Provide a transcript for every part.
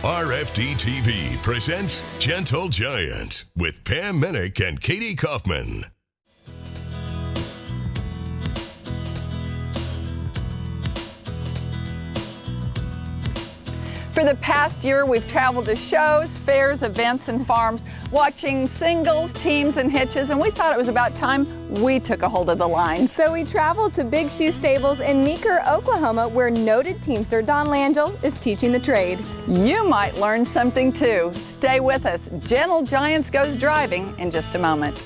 RFD TV presents Gentle Giant with Pam Minnick and Katie Kaufman. For the past year, we've traveled to shows, fairs, events, and farms, watching singles, teams, and hitches, and we thought it was about time we took a hold of the line. So we traveled to Big Shoe Stables in Meeker, Oklahoma, where noted teamster Vonda Langille is teaching the trade. You might learn something too. Stay with us. Gentle Giants goes driving in just a moment.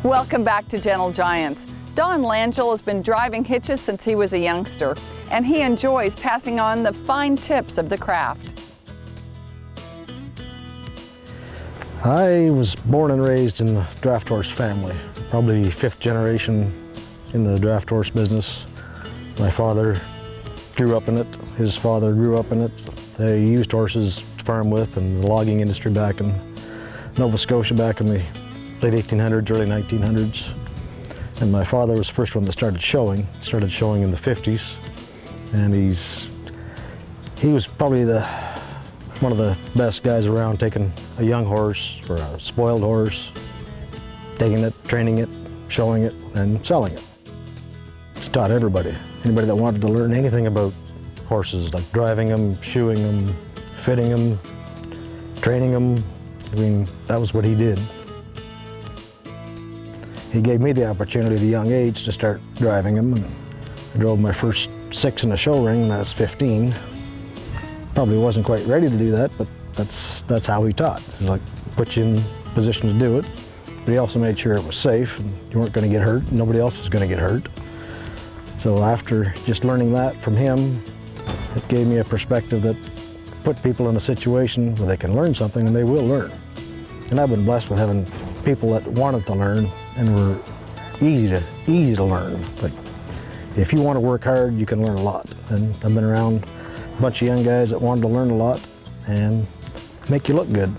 Welcome back to Gentle Giants. Vonda Langille has been driving hitches since he was a youngster, and he enjoys passing on the fine tips of the craft. I was born and raised in the draft horse family, probably fifth generation in the draft horse business. My father grew up in it, his father grew up in it. They used horses to farm with in the logging industry back in Nova Scotia back in the late 1800s, early 1900s. And my father was the first one that started showing in the 50s. And he was probably one of the best guys around, taking a young horse or a spoiled horse, taking it, training it, showing it, and selling it. He taught anybody that wanted to learn anything about horses, like driving them, shoeing them, fitting them, training them. I mean, that was what he did. He gave me the opportunity at a young age to start driving them, and I drove my first 6 in a show ring when I was 15. Probably wasn't quite ready to do that, but that's how he taught. He's like, put you in position to do it, but he also made sure it was safe and you weren't going to get hurt, and nobody else was going to get hurt. So after just learning that from him, it gave me a perspective that put people in a situation where they can learn something, and they will learn. And I've been blessed with having people that wanted to learn and were easy to learn. Like, if you want to work hard, you can learn a lot. And I've been around a bunch of young guys that wanted to learn a lot and make you look good.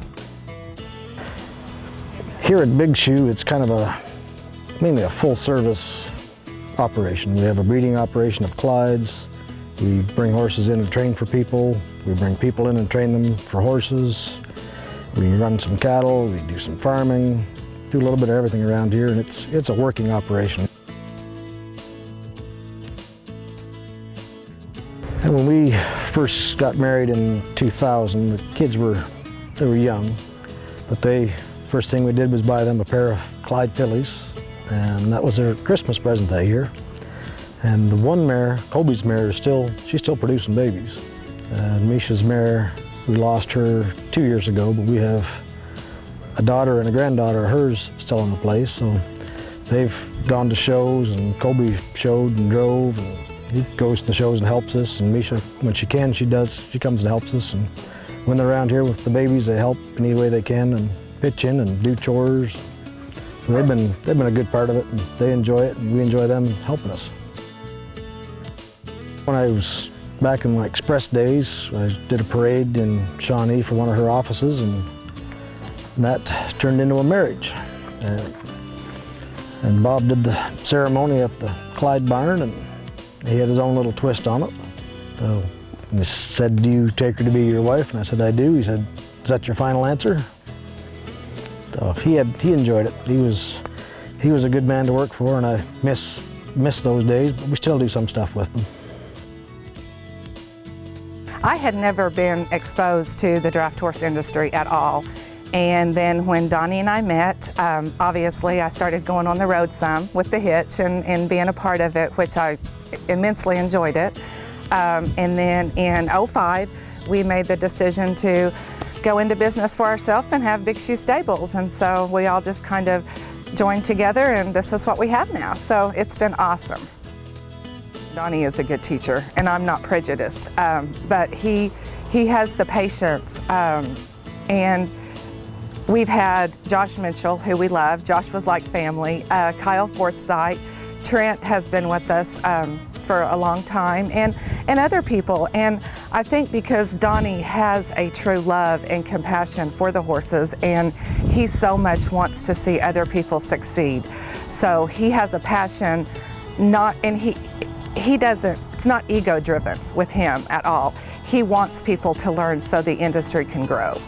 Here at Big Shoe, it's kind of mainly a full service operation. We have a breeding operation of Clydes. We bring horses in and train for people. We bring people in and train them for horses. We run some cattle, we do some farming, do a little bit of everything around here, and it's a working operation. And when we first got married in 2000, the kids were young, but first thing we did was buy them a pair of Clyde fillies, and that was their Christmas present that year. And the one mare, Kobe's mare, she's still producing babies. And Misha's mare, we lost her 2 years ago, but we have a daughter and a granddaughter of hers still in the place. So they've gone to shows, and Kobe showed and drove, and he goes to the shows and helps us. And Misha, when she can, she comes and helps us. And when they're around here with the babies, they help in any way they can and pitch in and do chores. So they've been a good part of it, and they enjoy it, and we enjoy them helping us. When I was back in my express days, I did a parade in Shawnee for one of her offices, and that turned into a marriage. And Bob did the ceremony at the Clyde barn, and he had his own little twist on it. So he said, "Do you take her to be your wife?" And I said, "I do." He said, "Is that your final answer?" So he enjoyed it. He was a good man to work for, and I miss those days, but we still do some stuff with them. I had never been exposed to the draft horse industry at all. And then when Donnie and I met, obviously I started going on the road some with the hitch and being a part of it, which I immensely enjoyed it. And then in '05, we made the decision to go into business for ourselves and have Big Shoe Stables. And so we all just kind of joined together, and this is what we have now. So it's been awesome. Donnie is a good teacher, and I'm not We've had Josh Mitchell, who we love. Josh was like family. Kyle Forsythe. Trent has been with us for a long time, and other people. And I think because Donnie has a true love and compassion for the horses, and he so much wants to see other people succeed. So he has a passion, he doesn't, it's not ego driven with him at all. He wants people to learn so the industry can grow.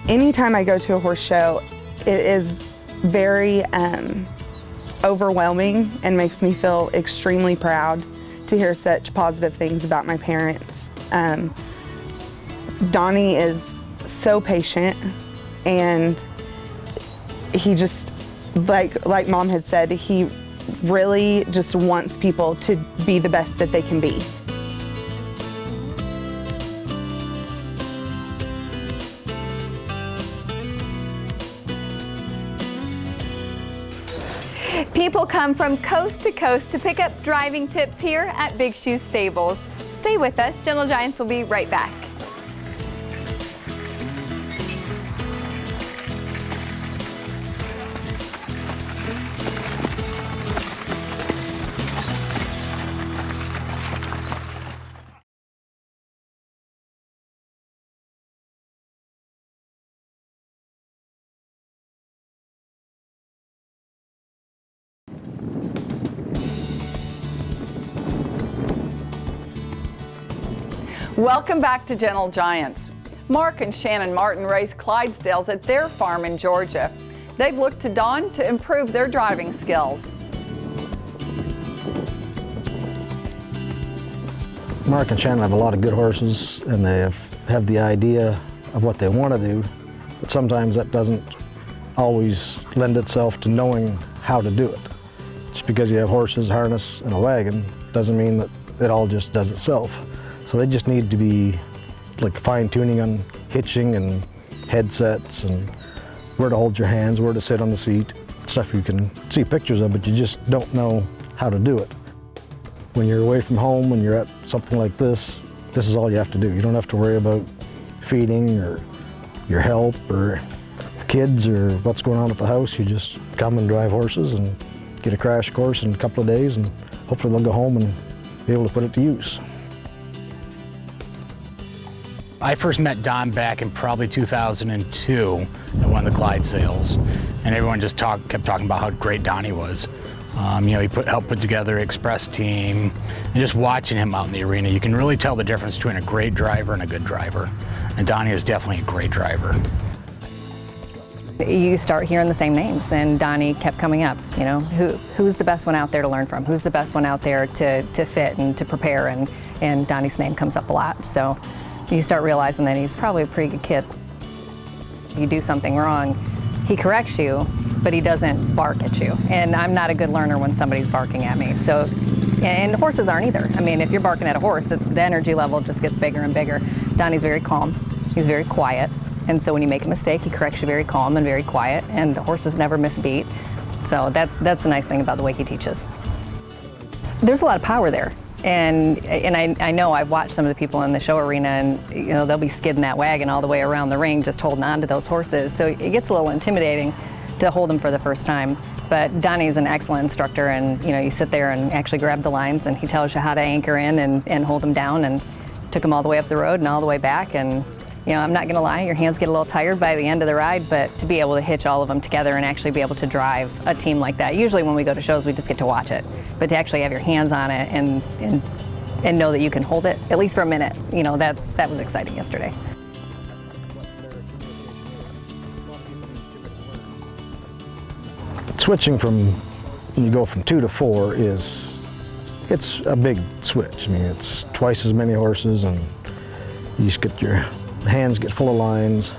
Anytime I go to a horse show, it is very overwhelming and makes me feel extremely proud to hear such positive things about my parents. Donnie is so patient, and he just, like Mom had said, he really just wants people to be the best that they can be. People come from coast to coast to pick up driving tips here at Big Shoe Stables. Stay with us. Gentle Giants will be right back. Welcome back to Gentle Giants. Mark and Shannon Martin raise Clydesdales at their farm in Georgia. They've looked to Don to improve their driving skills. Mark and Shannon have a lot of good horses, and they have the idea of what they want to do, but sometimes that doesn't always lend itself to knowing how to do it. Just because you have horses, harness, and a wagon doesn't mean that it all just does itself. So they just need to be like fine-tuning on hitching and headsets and where to hold your hands, where to sit on the seat, stuff you can see pictures of, but you just don't know how to do it. When you're away from home, when you're at something like this is all you have to do. You don't have to worry about feeding or your help or kids or what's going on at the house. You just come and drive horses and get a crash course in a couple of days, and hopefully they'll go home and be able to put it to use. I first met Don back in probably 2002 at one of the Clydesdales, and everyone just kept talking about how great Donnie was. He helped put together an express team, and just watching him out in the arena, you can really tell the difference between a great driver and a good driver. And Donnie is definitely a great driver. You start hearing the same names, and Donnie kept coming up. You know, who's the best one out there to learn from? Who's the best one out there to fit and to prepare? And Donnie's name comes up a lot. So you start realizing that he's probably a pretty good kid. You do something wrong, he corrects you, but he doesn't bark at you. And I'm not a good learner when somebody's barking at me. So, and horses aren't either. I mean, if you're barking at a horse, the energy level just gets bigger and bigger. Donnie's very calm, he's very quiet. And so when you make a mistake, he corrects you very calm and very quiet, and the horses never miss a beat. So that's the nice thing about the way he teaches. There's a lot of power there. And I know I've watched some of the people in the show arena, and they'll be skidding that wagon all the way around the ring, just holding on to those horses. So it gets a little intimidating to hold them for the first time. But Donnie is an excellent instructor, and you sit there and actually grab the lines, and he tells you how to anchor in and hold them down, and took them all the way up the road and all the way back. And I'm not going to lie, your hands get a little tired by the end of the ride, but to be able to hitch all of them together and actually be able to drive a team like that. Usually when we go to shows, we just get to watch it, but to actually have your hands on it and know that you can hold it, at least for a minute, that was exciting yesterday. Switching from, when you go from 2 to 4 it's a big switch. I mean, it's twice as many horses, and you just get your hands get full of lines,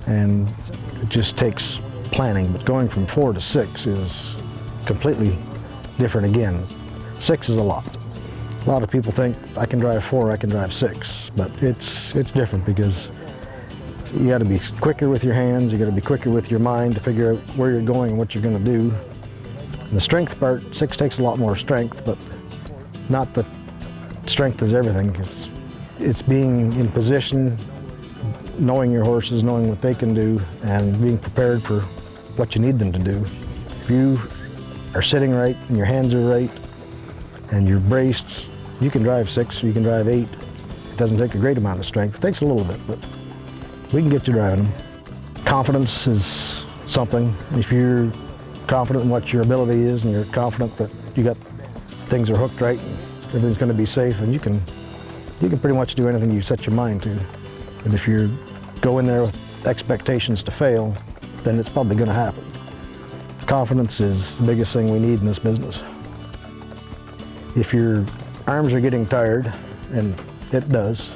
and it just takes planning. But going from 4 to 6 is completely different again. 6 is a lot. A lot of people think I can drive 4, I can drive 6, but it's different because you got to be quicker with your hands, you got to be quicker with your mind to figure out where you're going and what you're going to do. And the strength part, 6 takes a lot more strength, but not that strength is everything. It's being in position, knowing your horses, knowing what they can do, and being prepared for what you need them to do. If you are sitting right and your hands are right and you're braced, you can drive 6 or you can drive 8. It doesn't take a great amount of strength. It takes a little bit, but we can get you driving them. Confidence is something. If you're confident in what your ability is and you're confident that you got things are hooked right and everything's going to be safe, and you can pretty much do anything you set your mind to. And if you go in there with expectations to fail, then it's probably going to happen. Confidence is the biggest thing we need in this business. If your arms are getting tired, and it does,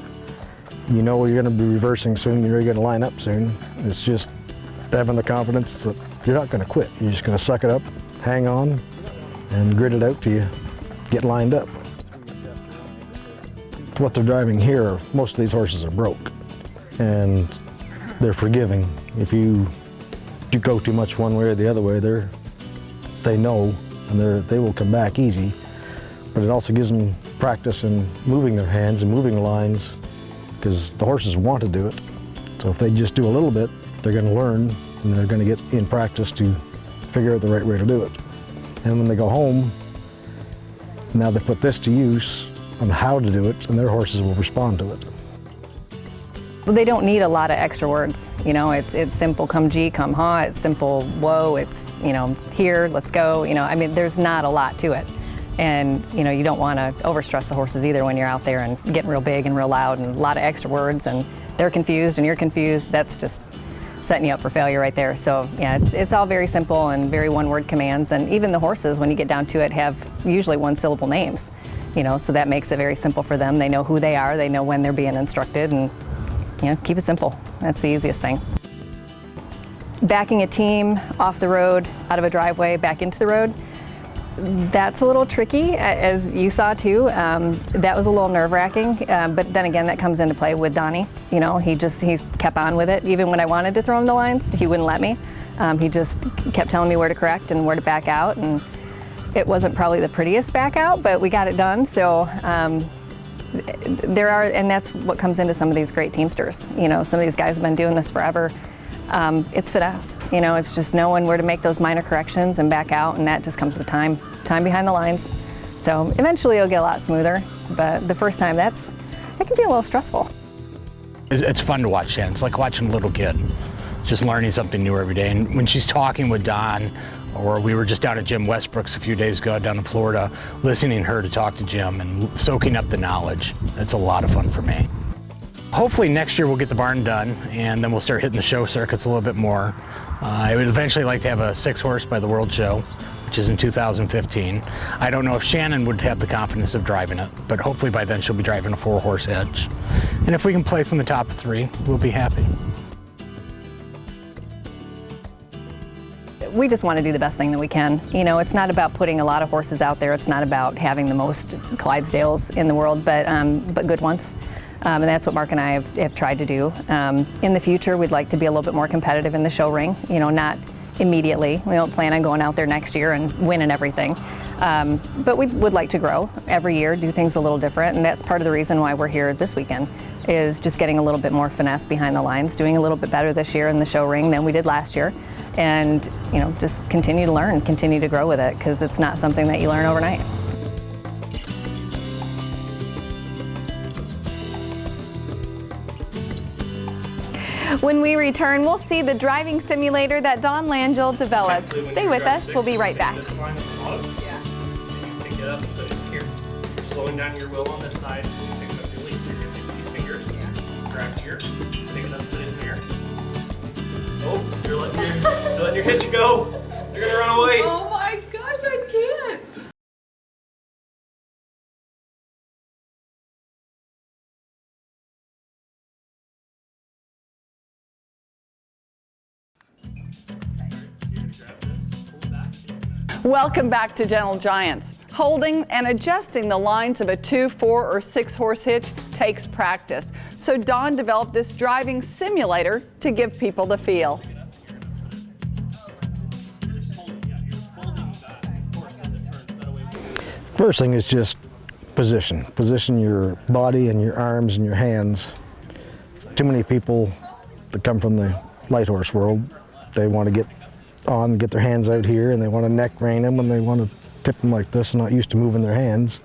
you know you're going to be reversing soon, you're going to line up soon. It's just having the confidence that you're not going to quit. You're just going to suck it up, hang on, and grit it out till you get lined up. What they're driving here, most of these horses are broke, and they're forgiving. If you go too much one way or the other way, they know, and they will come back easy. But it also gives them practice in moving their hands and moving lines, because the horses want to do it. So if they just do a little bit, they're going to learn, and they're going to get in practice to figure out the right way to do it. And when they go home, now they put this to use on how to do it, and their horses will respond to it. Well, they don't need a lot of extra words. You know, it's simple, come gee, come ha. It's simple, whoa. It's, you know, here, let's go. You know, I mean, there's not a lot to it. And, you know, you don't want to overstress the horses either when you're out there and getting real big and real loud and a lot of extra words, and they're confused and you're confused. That's just setting you up for failure right there. So yeah, it's all very simple and very one-word commands. And even the horses, when you get down to it, have usually one-syllable names. You know, so that makes it very simple for them. They know who they are, they know when they're being instructed, and you know, keep it simple. That's the easiest thing. Backing a team off the road, out of a driveway, back into the road, that's a little tricky, as you saw too. That was a little nerve-wracking, but then again, that comes into play with Donnie. You know, he kept on with it. Even when I wanted to throw him the lines, he wouldn't let me. He just kept telling me where to correct and where to back out, and it wasn't probably the prettiest back out, but we got it done. So and that's what comes into some of these great teamsters. You know, some of these guys have been doing this forever. It's finesse. You know, it's just knowing where to make those minor corrections and back out, and that just comes with time behind the lines. So eventually it'll get a lot smoother, but the first time it can be a little stressful. It's fun to watch Shannon. It's like watching a little kid, just learning something new every day. And when she's talking with Don, or we were just down at Jim Westbrook's a few days ago down in Florida, listening to her to talk to Jim and soaking up the knowledge. It's a lot of fun for me. Hopefully next year we'll get the barn done, and then we'll start hitting the show circuits a little bit more. I would eventually like to have a 6-horse by the World Show, which is in 2015. I don't know if Shannon would have the confidence of driving it, but hopefully by then she'll be driving a 4-horse edge. And if we can place in the top 3, we'll be happy. We just want to do the best thing that we can. You know, it's not about putting a lot of horses out there. It's not about having the most Clydesdales in the world, but good ones. And that's what Mark and I have tried to do. In the future, we'd like to be a little bit more competitive in the show ring. You know, not immediately. We don't plan on going out there next year and winning everything. But we would like to grow every year, do things a little different, and that's part of the reason why we're here this weekend, is just getting a little bit more finesse behind the lines, doing a little bit better this year in the show ring than we did last year, and you know, just continue to learn, continue to grow with it, because it's not something that you learn overnight. When we return, we'll see the driving simulator that Don Langille developed. Stay with us, we'll be right back. This line at the bottom. Yeah. And you pick it up and put it here. You're slowing down your wheel on this side. You pick up your lead, so you're going to take these fingers. Yeah. Grab here. Pick it up, put it in there. Oh, you're letting your hitch go. You're going to run away. Oh my gosh, I can't. Welcome back to Gentle Giants. Holding and adjusting the lines of a 2, 4, or 6-horse hitch takes practice. So Don developed this driving simulator to give people the feel. First thing is just position. Position your body and your arms and your hands. Too many people that come from the light horse world. They want to get on, get their hands out here, and they want to neck rein them, and they want to tip them like this, and not used to moving their hands.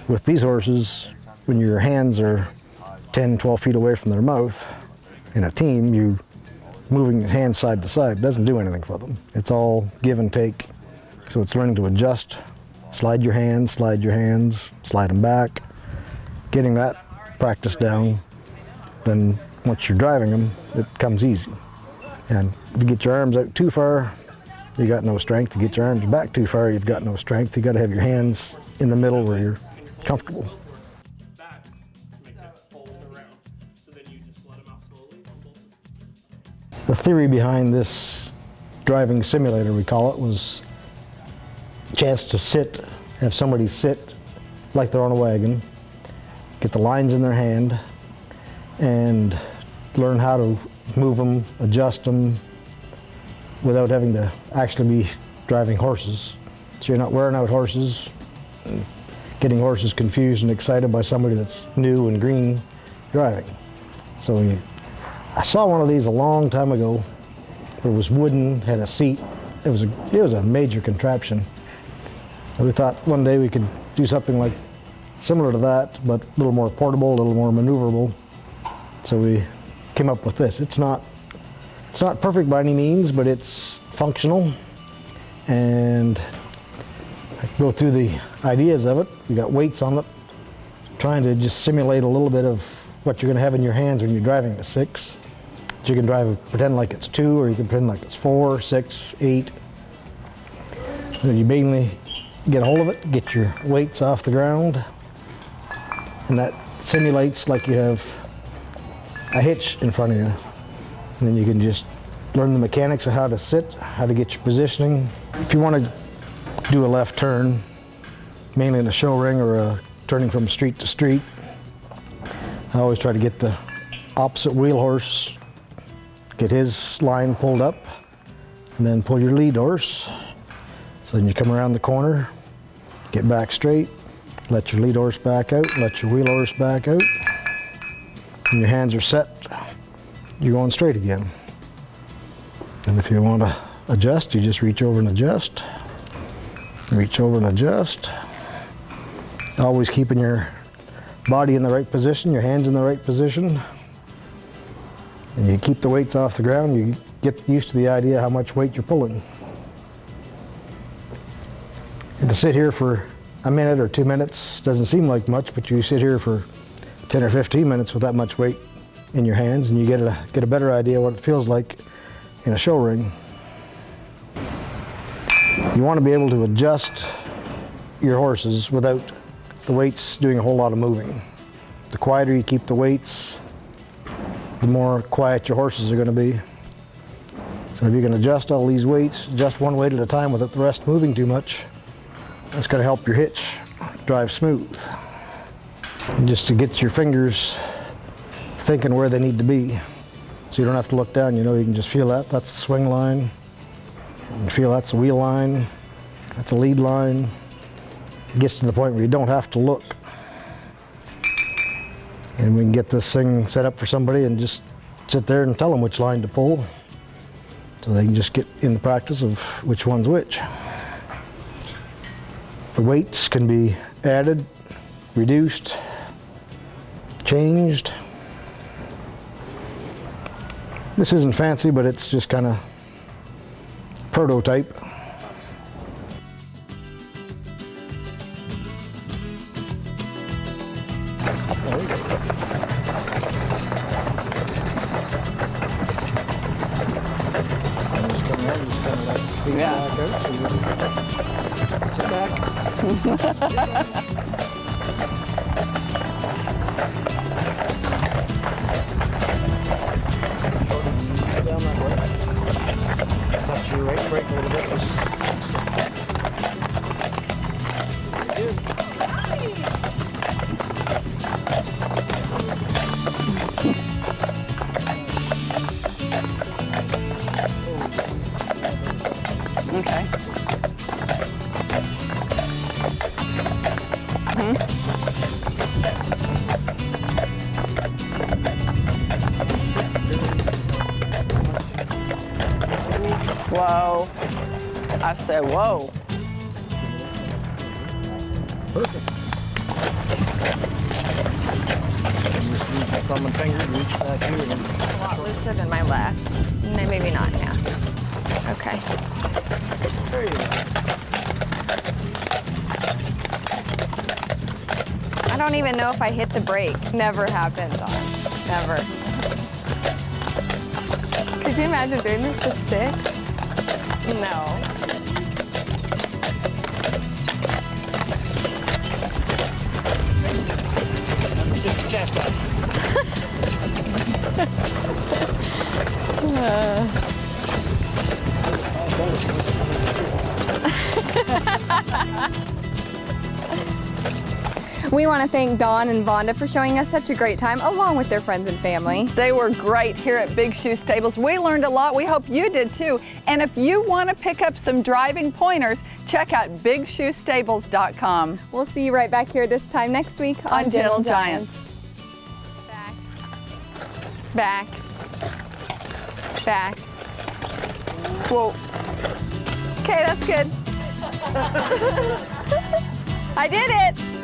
With these horses, when your hands are 10, 12 feet away from their mouth, in a team, you moving your hands side to side doesn't do anything for them. It's all give and take. So it's learning to adjust, slide your hands, slide them back, getting that practice down. Then once you're driving them, it comes easy. And if you get your arms out too far, you got no strength. If you get your arms back too far, you've got no strength. You got to have your hands in the middle where you're comfortable. Back, make that fold around. So then you just let them out slowly on both. The theory behind this driving simulator, we call it, was a chance to sit, have somebody sit like they're on a wagon, get the lines in their hand, and learn how to move them, adjust them, without having to actually be driving horses. So you're not wearing out horses, getting horses confused and excited by somebody that's new and green driving. So I saw one of these a long time ago. It was wooden, had a seat. It was a major contraption. And we thought one day we could do something like similar to that, but a little more portable, a little more maneuverable. So we came up with this. It's not perfect by any means, but it's functional. And I can go through the ideas of it. We got weights on it, trying to just simulate a little bit of what you're going to have in your hands when you're driving the 6. You can pretend like it's 2, or you can pretend like it's 4, 6, 8. Then you mainly get a hold of it, get your weights off the ground, and that simulates like you have a hitch in front of you. And then you can just learn the mechanics of how to sit, how to get your positioning. If you want to do a left turn, mainly in a show ring or turning from street to street, I always try to get the opposite wheel horse, get his line pulled up, and then pull your lead horse. So then you come around the corner, get back straight, let your lead horse back out, let your wheel horse back out. When your hands are set, you're going straight again. And if you want to adjust, you just reach over and adjust. Reach over and adjust. Always keeping your body in the right position, your hands in the right position. And you keep the weights off the ground, you get used to the idea how much weight you're pulling. And to sit here for a minute or 2 minutes doesn't seem like much, but you sit here for 10 or 15 minutes with that much weight in your hands, and you get a better idea what it feels like in a show ring. You want to be able to adjust your horses without the weights doing a whole lot of moving. The quieter you keep the weights, the more quiet your horses are going to be. So if you can adjust all these weights, adjust one weight at a time without the rest moving too much, that's going to help your hitch drive smooth. And just to get your fingers thinking where they need to be, so you don't have to look down. You know, you can just feel that. That's the swing line. You feel that's a wheel line. That's a lead line. It gets to the point where you don't have to look. And we can get this thing set up for somebody and just sit there and tell them which line to pull, so they can just get in the practice of which one's which. The weights can be added, reduced, changed. This isn't fancy, but it's just kind of prototype. Okay. Whoa. I said, whoa. Perfect. Just use my thumb and finger, reach back here. And A lot looser than my left. No, maybe not, yeah. Okay. there you go. I don't even know if I hit the brake. Never happened, Dawn. Never. Could you imagine doing this to 6? No. Just chest out. We want to thank Dawn and Vonda for showing us such a great time, along with their friends and family. They were great here at Big Shoe Stables. We learned a lot. We hope you did too. And if you want to pick up some driving pointers, check out BigShoeStables.com. We'll see you right back here this time next week On Gentle Giants. Back. Back. Whoa. Okay, that's good. I did it.